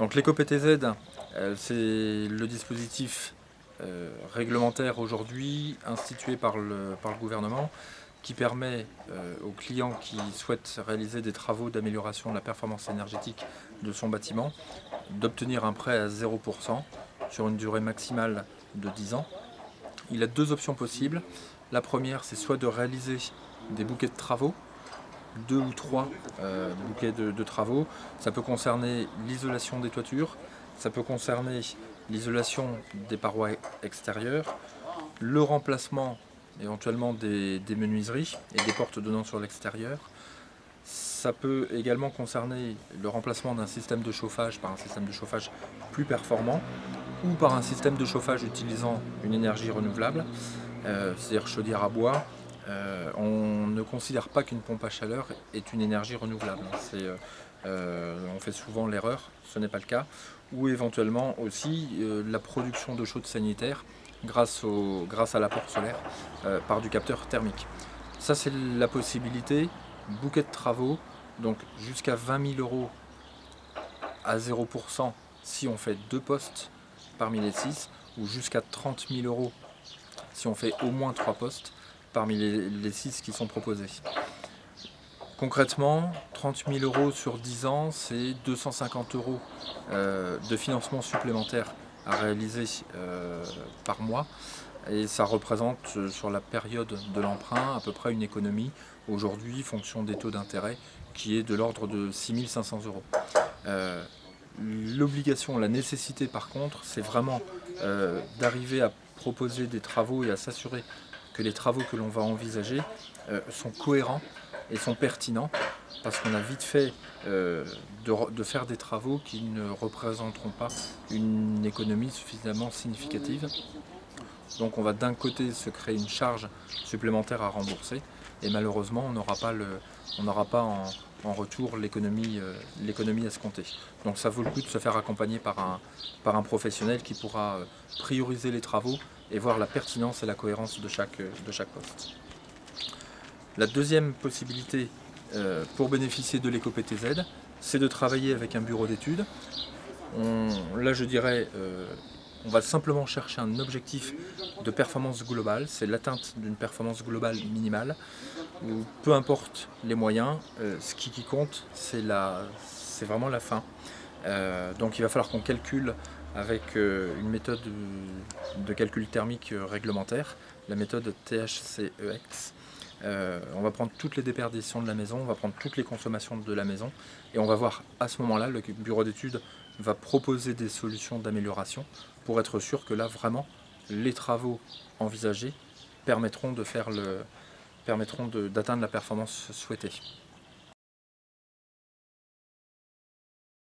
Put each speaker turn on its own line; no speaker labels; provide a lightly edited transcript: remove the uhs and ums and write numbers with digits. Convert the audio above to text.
Donc l'éco-PTZ, c'est le dispositif réglementaire aujourd'hui institué par le gouvernement qui permet aux clients qui souhaitent réaliser des travaux d'amélioration de la performance énergétique de son bâtiment d'obtenir un prêt à 0% sur une durée maximale de 10 ans. Il a deux options possibles. La première, c'est soit de réaliser des bouquets de travaux, 2 ou 3 bouquets de travaux. Ça peut concerner l'isolation des toitures, ça peut concerner l'isolation des parois extérieures, le remplacement éventuellement des menuiseries et des portes donnant sur l'extérieur. Ça peut également concerner le remplacement d'un système de chauffage par un système de chauffage plus performant ou par un système de chauffage utilisant une énergie renouvelable, c'est-à-dire chaudière à bois. On ne considère pas qu'une pompe à chaleur est une énergie renouvelable. On fait souvent l'erreur, ce n'est pas le cas. Ou éventuellement aussi la production d'eau chaude sanitaire grâce à l'apport solaire par du capteur thermique. Ça, c'est la possibilité, bouquet de travaux, donc jusqu'à 20 000 € à 0% si on fait 2 postes parmi les 6, ou jusqu'à 30 000 € si on fait au moins 3 postes parmi les 6 qui sont proposés. Concrètement, 30 000 € sur 10 ans, c'est 250 € de financement supplémentaire à réaliser par mois. Et ça représente sur la période de l'emprunt à peu près une économie, aujourd'hui, fonction des taux d'intérêt, qui est de l'ordre de 6 500 €. L'obligation, la nécessité par contre, c'est vraiment d'arriver à proposer des travaux et à s'assurer que les travaux que l'on va envisager sont cohérents et sont pertinents, parce qu'on a vite fait de faire des travaux qui ne représenteront pas une économie suffisamment significative. Donc on va d'un côté se créer une charge supplémentaire à rembourser, et malheureusement on n'aura pas en retour l'économie escomptée. Donc ça vaut le coup de se faire accompagner par un professionnel qui pourra prioriser les travaux et voir la pertinence et la cohérence de chaque poste. La deuxième possibilité pour bénéficier de l'éco-PTZ, c'est de travailler avec un bureau d'études. Là je dirais, on va simplement chercher un objectif de performance globale, c'est l'atteinte d'une performance globale minimale, où peu importe les moyens, ce qui compte c'est vraiment la fin. Donc il va falloir qu'on calcule avec une méthode de calcul thermique réglementaire, la méthode THCEX. On va prendre toutes les déperditions de la maison, on va prendre toutes les consommations de la maison, et on va voir à ce moment-là, le bureau d'études va proposer des solutions d'amélioration pour être sûr que là vraiment les travaux envisagés permettront d'atteindre la performance souhaitée.